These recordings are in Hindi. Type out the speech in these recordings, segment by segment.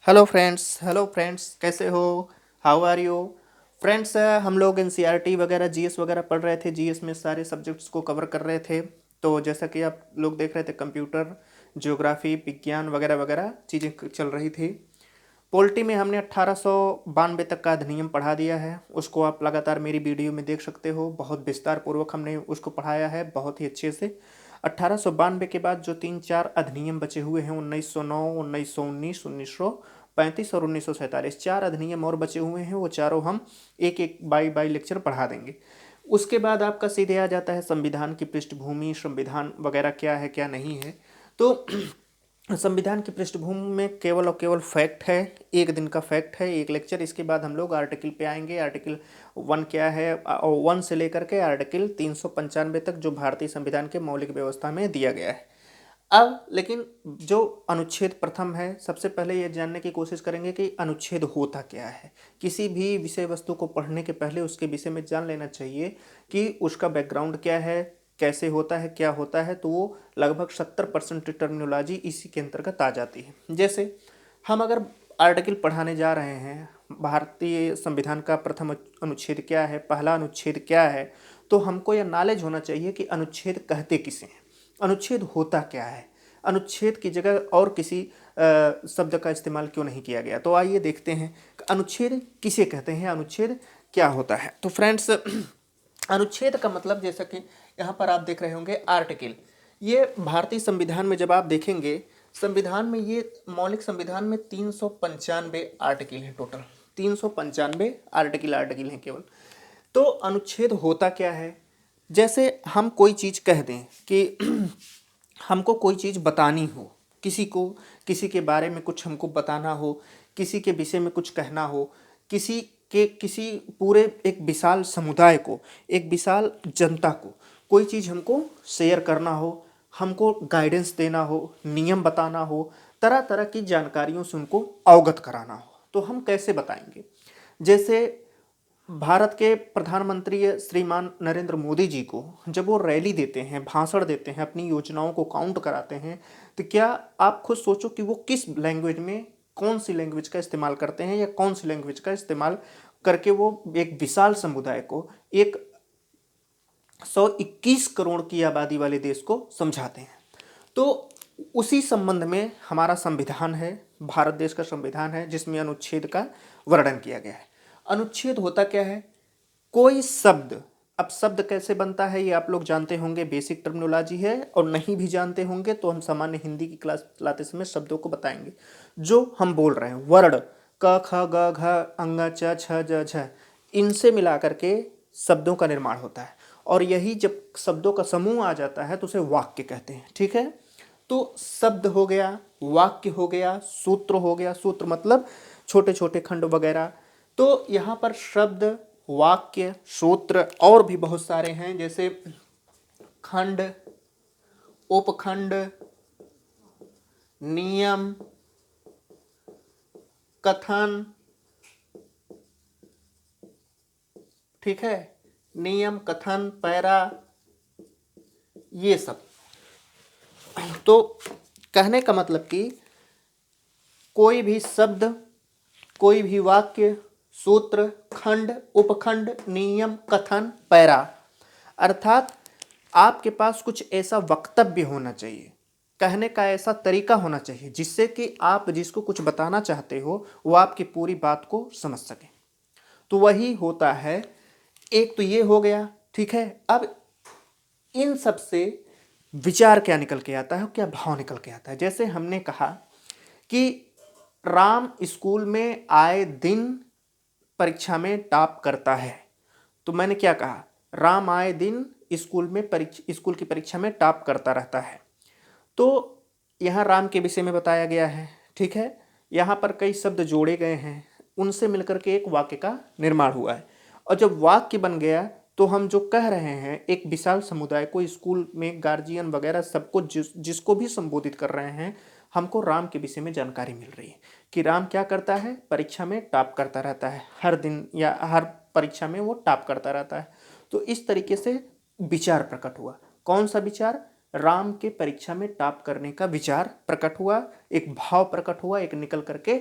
हेलो फ्रेंड्स, कैसे हो? How are you? फ्रेंड्स, हम लोग एनसीईआरटी वगैरह जीएस वगैरह पढ़ रहे थे। जीएस में सारे सब्जेक्ट्स को कवर कर रहे थे। तो जैसा कि आप लोग देख रहे थे, कंप्यूटर, ज्योग्राफी, विज्ञान वगैरह वगैरह चीज़ें चल रही थी। पोल्ट्री में हमने 1892 तक का अधिनियम पढ़ा दिया है। उसको आप लगातार मेरी वीडियो में देख सकते हो। बहुत विस्तार पूर्वक हमने उसको पढ़ाया है, बहुत ही अच्छे से। 1892 के बाद जो तीन चार अधिनियम बचे हुए हैं, 1909, 1919, 1935 और 1947, चार अधिनियम और बचे हुए हैं। वो चारों हम एक एक बाई बाई लेक्चर पढ़ा देंगे। उसके बाद आपका सीधे आ जाता है संविधान की पृष्ठभूमि, संविधान वगैरह क्या है क्या नहीं है। तो संविधान की पृष्ठभूमि में केवल और केवल फैक्ट है। एक दिन का फैक्ट है, एक लेक्चर। इसके बाद हम लोग आर्टिकल पे आएंगे। आर्टिकल 1 क्या है, और 1 से लेकर के आर्टिकल 395 तक, जो भारतीय संविधान के मौलिक व्यवस्था में दिया गया है। अब लेकिन जो अनुच्छेद प्रथम है, सबसे पहले ये जानने की कोशिश करेंगे कि अनुच्छेद होता क्या है। किसी भी विषय वस्तु को पढ़ने के पहले उसके विषय में जान लेना चाहिए कि उसका बैकग्राउंड क्या है, कैसे होता है, क्या होता है। तो वो लगभग 70% टर्मिनोलॉजी इसी के अंतर्गत आ जाती है। जैसे हम अगर आर्टिकल पढ़ाने जा रहे हैं, भारतीय संविधान का प्रथम अनुच्छेद क्या है, पहला अनुच्छेद क्या है, तो हमको यह नॉलेज होना चाहिए कि अनुच्छेद कहते किसे हैं, अनुच्छेद होता क्या है, अनुच्छेद की जगह और किसी शब्द का इस्तेमाल क्यों नहीं किया गया। तो आइए देखते हैं कि अनुच्छेद किसे कहते हैं, अनुच्छेद क्या होता है। तो फ्रेंड्स, अनुच्छेद का मतलब, जैसा कि यहाँ पर आप देख रहे होंगे आर्टिकल, ये भारतीय संविधान में जब आप देखेंगे, संविधान में ये मौलिक संविधान में 395 आर्टिकल हैं टोटल। 395 आर्टिकल हैं केवल। तो अनुच्छेद होता क्या है? जैसे हम कोई चीज़ कह दें कि हमको कोई चीज़ बतानी हो, किसी को किसी के बारे में कुछ हमको बताना हो, किसी के विषय में कुछ कहना हो, किसी पूरे एक विशाल समुदाय को, एक विशाल जनता को कोई चीज़ हमको शेयर करना हो, हमको गाइडेंस देना हो, नियम बताना हो, तरह तरह की जानकारियों से उनको अवगत कराना हो, तो हम कैसे बताएंगे? जैसे भारत के प्रधानमंत्री श्रीमान नरेंद्र मोदी जी को जब वो रैली देते हैं, भाषण देते हैं, अपनी योजनाओं को काउंट कराते हैं, तो क्या आप खुद सोचो कि वो किस लैंग्वेज में, कौन सी लैंग्वेज का इस्तेमाल करते हैं, या कौन सी लैंग्वेज का इस्तेमाल करके वो एक विशाल समुदाय को, एक 121 करोड़ की आबादी वाले देश को समझाते हैं। तो उसी संबंध में हमारा संविधान है, भारत देश का संविधान है, जिसमें अनुच्छेद का वर्णन किया गया है। अनुच्छेद होता क्या है? कोई शब्द, अब शब्द कैसे बनता है ये आप लोग जानते होंगे, बेसिक टर्मिनोलॉजी है। और नहीं भी जानते होंगे तो हम सामान्य हिंदी की क्लास चलाते समय शब्दों को बताएंगे। जो हम बोल रहे हैं वर्ड, क ख ग घ अंग च छ ज झ, इनसे मिला करके शब्दों का निर्माण होता है। और यही जब शब्दों का समूह आ जाता है तो उसे वाक्य कहते हैं। ठीक है? तो शब्द हो गया, वाक्य हो गया, सूत्र हो गया। सूत्र मतलब छोटे छोटे खंड वगैरह। तो यहाँ पर शब्द, वाक्य, सूत्र और भी बहुत सारे हैं, जैसे खंड, उपखंड, नियम, कथन। ठीक है? नियम, कथन, पैरा, ये सब। तो कहने का मतलब कि कोई भी शब्द, कोई भी वाक्य, सूत्र, खंड, उपखंड, नियम, कथन, पैरा, अर्थात आपके पास कुछ ऐसा वक्तव्य होना चाहिए, कहने का ऐसा तरीका होना चाहिए, जिससे कि आप जिसको कुछ बताना चाहते हो वो आपकी पूरी बात को समझ सके। तो वही होता है। एक तो ये हो गया। ठीक है? अब इन सब से विचार क्या निकल के आता है, क्या भाव निकल के आता है। जैसे हमने कहा कि राम स्कूल में आए दिन परीक्षा में टॉप करता है। तो मैंने क्या कहा? राम आए दिन स्कूल की परीक्षा में टॉप करता रहता है। तो यहाँ राम के विषय में बताया गया है। ठीक है? यहाँ पर कई शब्द जोड़े गए हैं, उनसे मिलकर के एक वाक्य का निर्माण हुआ है। और जब वाक्य बन गया तो हम जो कह रहे हैं, एक विशाल समुदाय को, स्कूल में गार्जियन वगैरह सबको, जिसको भी संबोधित कर रहे हैं, हमको राम के विषय में जानकारी मिल रही है कि राम क्या करता है, परीक्षा में टॉप करता रहता है, हर दिन या हर परीक्षा में वो टॉप करता रहता है। तो इस तरीके से विचार प्रकट हुआ। कौन सा विचार? राम के परीक्षा में टॉप करने का विचार प्रकट हुआ, एक भाव प्रकट हुआ, एक निकल करके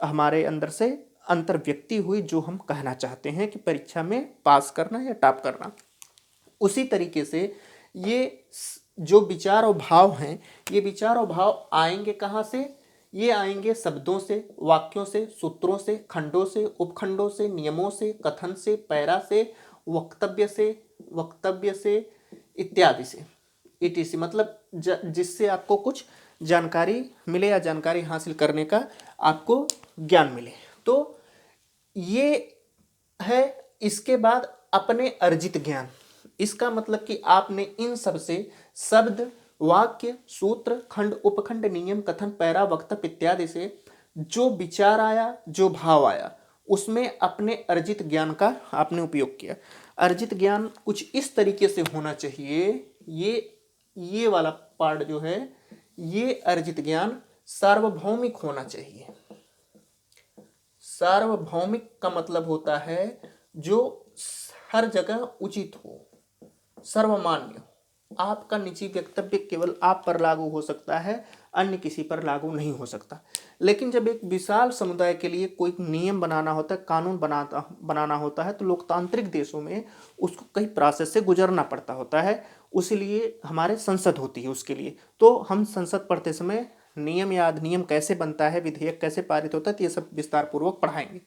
हमारे अंदर से अंतर्व्यक्ति हुई जो हम कहना चाहते हैं कि परीक्षा में पास करना या टॉप करना। उसी तरीके से ये जो विचार और भाव हैं, ये विचार और भाव आएंगे कहाँ से? ये आएंगे शब्दों से, वाक्यों से, सूत्रों से, खंडों से, उपखंडों से, नियमों से, कथन से, पैरा से, वक्तव्य से इत्यादि से। इटीसी मतलब जिससे आपको कुछ जानकारी मिले या जानकारी हासिल करने का आपको ज्ञान मिले। तो ये है। इसके बाद अपने अर्जित ज्ञान। इसका मतलब कि आपने इन सब से शब्द, वाक्य, सूत्र, खंड, उपखंड, नियम, कथन, पैरा, वक्तव्य इत्यादि से जो विचार आया, जो भाव आया, उसमें अपने अर्जित ज्ञान का आपने उपयोग किया। अर्जित ज्ञान कुछ इस तरीके से होना चाहिए। ये वाला पार्ट जो है, ये अर्जित ज्ञान सार्वभौमिक होना चाहिए। सार्वभौमिक का मतलब होता है जो हर जगह उचित हो, सर्वमान्य। आपका निजी वक्तव्य केवल आप पर लागू हो सकता है, अन्य किसी पर लागू नहीं हो सकता। लेकिन जब एक विशाल समुदाय के लिए कोई नियम बनाना होता है, कानून बनाना होता है, तो लोकतांत्रिक देशों में उसको कई प्रोसेस से गुजरना पड़ता होता है। उसीलिए हमारे संसद होती है उसके लिए। तो हम संसद पढ़ते समय नियम या अधिनियम कैसे बनता है, विधेयक कैसे पारित होता है, तो ये सब विस्तार पूर्वक पढ़ाएंगे।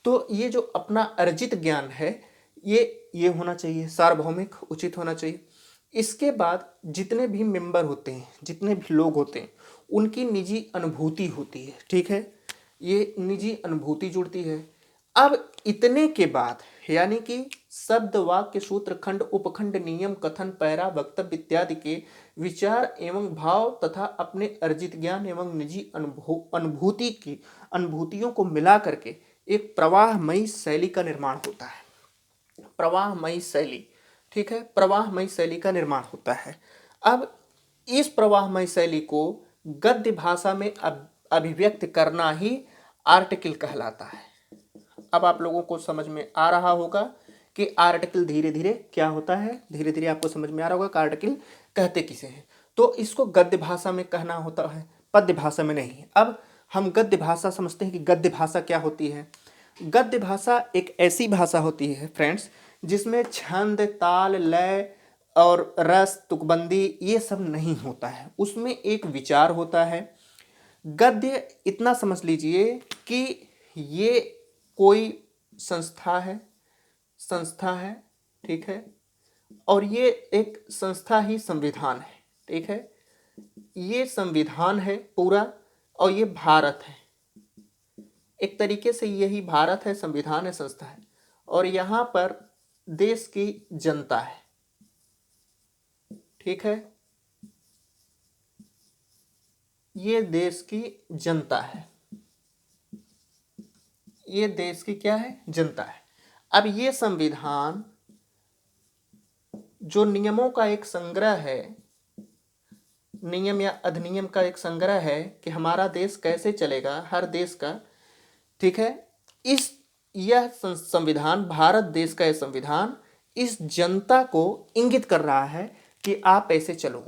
तो ये जो अपना अर्जित ज्ञान है, ये होना चाहिए, सार्वभौमिक, उचित होना चाहिए। इसके बाद जितने भी मेंबर होते हैं, जितने भी लोग होते हैं, उनकी निजी अनुभूति होती है। ठीक है, ये निजी अनुभूति जुड़ती है। अब इतने के बाद यानी कि शब्द, वाक्य, सूत्र, खंड, उपखंड, नियम, कथन, पैरा, वक्तव्य इत्यादि के विचार एवं भाव तथा अपने अर्जित ज्ञान एवं निजी अनुभूतियों को मिला करके एक प्रवाहमयी शैली का निर्माण होता है। प्रवाहमयी शैली, ठीक है, प्रवाहमयी शैली का निर्माण होता है। अब इस प्रवाहमयी शैली को गद्य भाषा में अभिव्यक्त करना ही आर्टिकल कहलाता है। अब आप लोगों को समझ में आ रहा होगा कि आर्टिकल धीरे धीरे क्या होता है, धीरे धीरे आपको समझ में आ रहा होगा कि आर्टिकल कहते किसे हैं। तो इसको गद्य भाषा में कहना होता है, पद्य भाषा में नहीं। अब हम गद्य भाषा समझते हैं कि गद्य भाषा क्या होती है। गद्य भाषा एक ऐसी भाषा होती है फ्रेंड्स, जिसमें छंद, ताल, लय और रस, तुकबंदी ये सब नहीं होता है। उसमें एक विचार होता है। गद्य इतना समझ लीजिए कि ये कोई संस्था है, ठीक है, और ये एक संस्था ही संविधान है, ठीक है। ये संविधान है पूरा, और ये भारत है। एक तरीके से यही भारत है, संविधान है, संस्था है, और यहाँ पर देश की जनता है, ठीक है। ये देश की जनता है, ये देश की क्या है, जनता है। अब ये संविधान जो नियमों का एक संग्रह है, नियम या अधिनियम का एक संग्रह है कि हमारा देश कैसे चलेगा, हर देश का, ठीक है। यह संविधान, भारत देश का यह संविधान इस जनता को इंगित कर रहा है कि आप ऐसे चलो।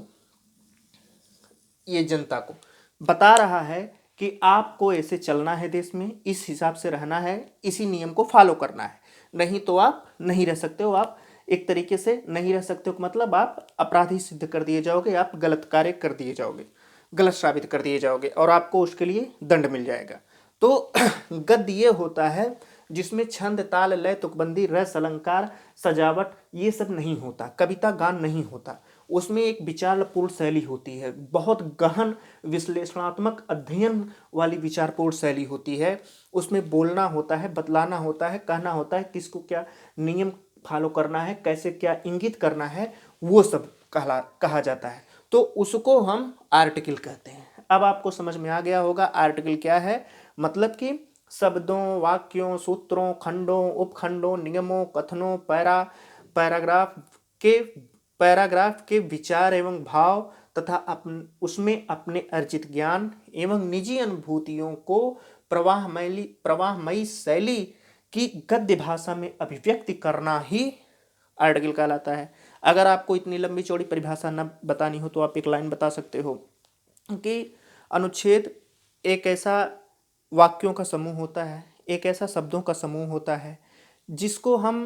ये जनता को बता रहा है कि आपको ऐसे चलना है, देश में इस हिसाब से रहना है, इसी नियम को फॉलो करना है, नहीं तो आप नहीं रह सकते हो। आप एक तरीके से नहीं रह सकते हो, मतलब आप अपराधी सिद्ध कर दिए जाओगे, आप गलत कार्य कर दिए जाओगे, गलत साबित कर दिए जाओगे, और आपको उसके लिए दंड मिल जाएगा। तो गद्य ये होता है जिसमें छंद, ताल, लय, तुकबंदी, रस, अलंकार, सजावट ये सब नहीं होता, कविता गान नहीं होता। उसमें एक विचारपूर्ण शैली होती है, बहुत गहन विश्लेषणात्मक अध्ययन वाली विचारपूर्ण शैली होती है। उसमें बोलना होता है, बतलाना होता है, कहना होता है, किसको क्या नियम फॉलो करना है, कैसे क्या इंगित करना है, वो सब कहा जाता है। तो उसको हम आर्टिकल कहते हैं। अब आपको समझ में आ गया होगा आर्टिकल क्या है। मतलब कि शब्दों, वाक्यों, सूत्रों, खंडों, उपखंडों, नियमों, कथनों, पैराग्राफ के विचार एवं भाव तथा उसमें अपने अर्जित ज्ञान एवं निजी अनुभूतियों को प्रवाहमयी शैली की गद्य भाषा में अभिव्यक्ति करना ही आर्टिकल कहलाता है। अगर आपको इतनी लंबी चौड़ी परिभाषा न बतानी हो तो आप एक लाइन बता सकते हो कि अनुच्छेद एक ऐसा वाक्यों का समूह होता है, एक ऐसा शब्दों का समूह होता है जिसको हम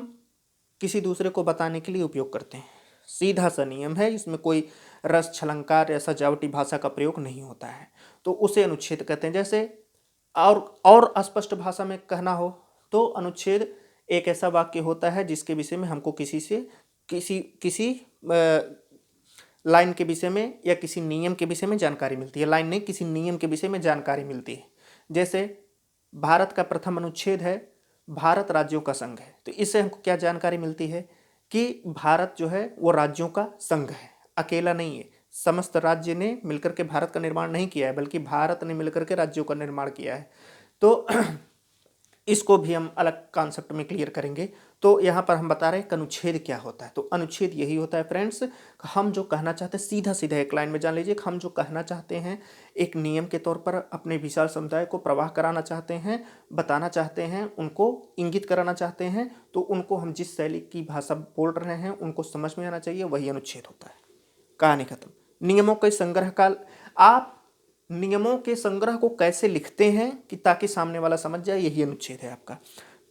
किसी दूसरे को बताने के लिए उपयोग करते हैं। सीधा सा नियम है, इसमें कोई रस छलंकार या सजावटी भाषा का प्रयोग नहीं होता है, तो उसे अनुच्छेद कहते हैं। जैसे और अस्पष्ट भाषा में कहना हो तो अनुच्छेद एक ऐसा वाक्य होता है जिसके विषय में हमको किसी से किसी किसी लाइन के विषय में या किसी नियम के विषय में जानकारी मिलती है। लाइन नहीं, किसी नियम के विषय में जानकारी मिलती है। जैसे भारत का प्रथम अनुच्छेद है भारत राज्यों का संघ है, तो इससे हमको क्या जानकारी मिलती है कि भारत जो है वो राज्यों का संघ है, अकेला नहीं है। समस्त राज्य ने मिलकर के भारत का निर्माण नहीं किया है, बल्कि भारत ने मिलकर के राज्यों का निर्माण किया है। तो इसको भी हम अलग कॉन्सेप्ट में क्लियर करेंगे। तो यहाँ पर हम बता रहे हैं कि अनुच्छेद क्या होता है। तो अनुच्छेद यही होता है फ्रेंड्स, हम जो कहना चाहते हैं सीधा सीधा एक लाइन में जान लीजिए, हम जो कहना चाहते हैं एक नियम के तौर पर अपने विशाल समुदाय को प्रवाह कराना चाहते हैं, बताना चाहते हैं, उनको इंगित कराना चाहते हैं, तो उनको हम जिस शैली की भाषा बोल रहे हैं उनको समझ में आना चाहिए, वही अनुच्छेद होता है। कहानी खत्म। नियमों के संग्रह का आप नियमों के संग्रह को कैसे लिखते हैं कि ताकि सामने वाला समझ जाए, यही अनुच्छेद है आपका।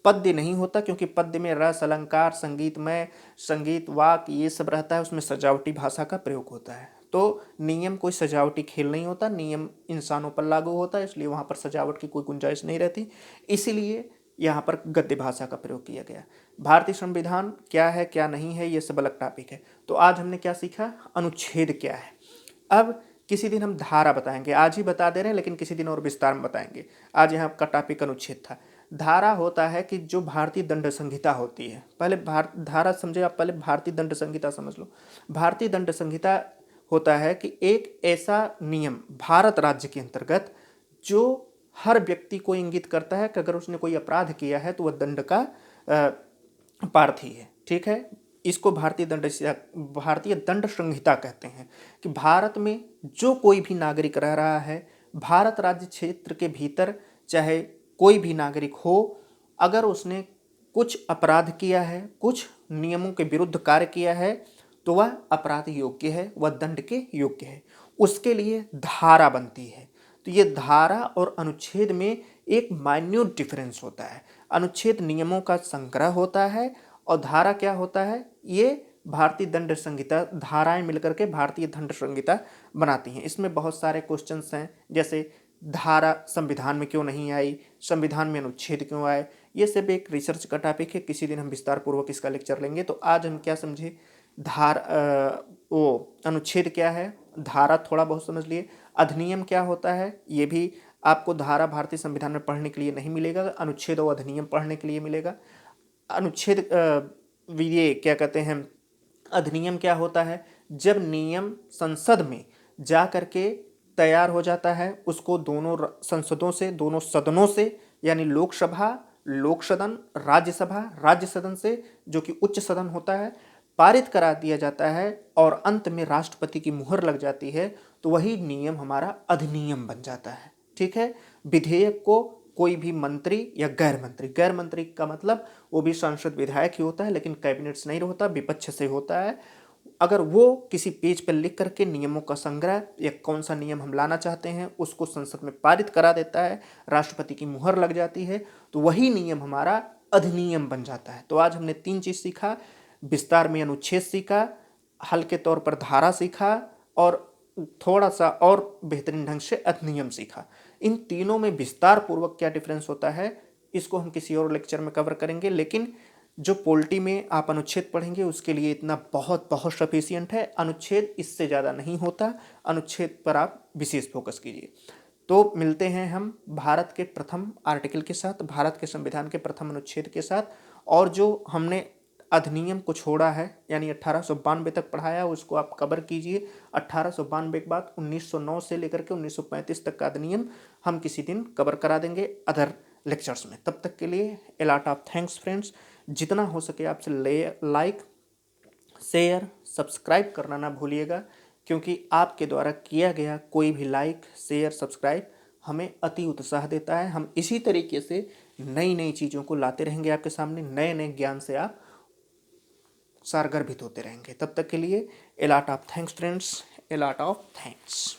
पद्य नहीं होता, क्योंकि पद्य में रस अलंकार संगीतमय संगीत वाक्य ये सब रहता है, उसमें सजावटी भाषा का प्रयोग होता है। तो नियम कोई सजावटी खेल नहीं होता, नियम इंसानों पर लागू होता है, इसलिए वहाँ पर सजावट की कोई गुंजाइश नहीं रहती। इसीलिए यहाँ पर गद्य भाषा का प्रयोग किया गया। भारतीय संविधान क्या है क्या नहीं है ये सब अलग टॉपिक है। तो आज हमने क्या सीखा, अनुच्छेद क्या है। अब किसी दिन हम धारा बताएंगे, आज ही बता दे रहे हैं लेकिन किसी दिन और विस्तार में बताएंगे। आज यहाँ का टॉपिक अनुच्छेद था। धारा होता है कि जो भारतीय दंड संहिता होती है, पहले धारा समझे आप, पहले भारतीय दंड संहिता समझ लो। भारतीय दंड संहिता होता है कि एक ऐसा नियम भारत राज्य के अंतर्गत जो हर व्यक्ति को इंगित करता है कि अगर उसने कोई अपराध किया है तो वह दंड का प्रार्थी है। ठीक है, इसको भारतीय दंड संहिता कहते हैं। कि भारत में जो कोई भी नागरिक रह रहा है, भारत राज्य क्षेत्र के भीतर चाहे कोई भी नागरिक हो, अगर उसने कुछ अपराध किया है, कुछ नियमों के विरुद्ध कार्य किया है, तो वह अपराध योग्य है, वह दंड के योग्य है। उसके लिए धारा बनती है। तो ये धारा और अनुच्छेद में एक माइन्यूट डिफरेंस होता है। अनुच्छेद नियमों का संग्रह होता है और धारा क्या होता है, ये भारतीय दंड संहिता, धाराएं मिलकर के भारतीय दंड संहिता बनाती हैं। इसमें बहुत सारे क्वेश्चंस हैं, जैसे धारा संविधान में क्यों नहीं आई, संविधान में अनुच्छेद क्यों आए, ये सब एक रिसर्च का टॉपिक है। किसी दिन हम विस्तार पूर्वक इसका लेक्चर लेंगे। तो आज हम क्या समझे, अनुच्छेद क्या है, धारा थोड़ा बहुत समझ लिए, अधिनियम क्या होता है, ये भी आपको धारा भारतीय संविधान में पढ़ने के लिए नहीं मिलेगा, अनुच्छेद और अधिनियम पढ़ने के लिए मिलेगा। अनुच्छेद ये क्या कहते हैं, अधिनियम क्या होता है, जब नियम संसद में जा करके तैयार हो जाता है, उसको दोनों संसदों से, दोनों सदनों से, यानी लोकसभा, लोक सदन, राज्यसभा, राज्य सदन से, जो कि उच्च सदन होता है, पारित करा दिया जाता है और अंत में राष्ट्रपति की मुहर लग जाती है, तो वही नियम हमारा अधिनियम बन जाता है। ठीक है, विधेयक को कोई भी मंत्री या गैर मंत्री का मतलब वो भी सांसद विधायक ही होता है, लेकिन कैबिनेट से नहीं होता, विपक्ष से होता है। अगर वो किसी पेज पर लिख करके नियमों का संग्रह या कौन सा नियम हम लाना चाहते हैं उसको संसद में पारित करा देता है, राष्ट्रपति की मुहर लग जाती है, तो वही नियम हमारा अधिनियम बन जाता है। तो आज हमने 3 चीज़ सीखा, विस्तार में अनुच्छेद सीखा, हल्के तौर पर धारा सीखा और थोड़ा सा और बेहतरीन ढंग से अधिनियम सीखा। इन तीनों में विस्तार पूर्वक क्या डिफरेंस होता है इसको हम किसी और लेक्चर में कवर करेंगे, लेकिन जो पॉलिटी में आप अनुच्छेद पढ़ेंगे उसके लिए इतना बहुत बहुत सफिशियंट है। अनुच्छेद इससे ज़्यादा नहीं होता, अनुच्छेद पर आप विशेष फोकस कीजिए। तो मिलते हैं हम भारत के प्रथम आर्टिकल के साथ, भारत के संविधान के प्रथम अनुच्छेद के साथ, और जो हमने अधिनियम को छोड़ा है यानी 1892 तक पढ़ाया उसको आप कवर कीजिए। 1892 के बाद 1909 से लेकर के 1935 तक का अधिनियम हम किसी दिन कवर करा देंगे अदर लेक्चर्स में। तब तक के लिए a lot of thanks friends. जितना हो सके आपसे लाइक शेयर सब्सक्राइब करना ना भूलिएगा, क्योंकि आपके द्वारा किया गया कोई भी लाइक शेयर सब्सक्राइब हमें अति उत्साह देता है। हम इसी तरीके से नई नई चीज़ों को लाते रहेंगे आपके सामने, नए नए ज्ञान से आप सारगर्भित होते रहेंगे। तब तक के लिए a lot of thanks friends, a lot of thanks.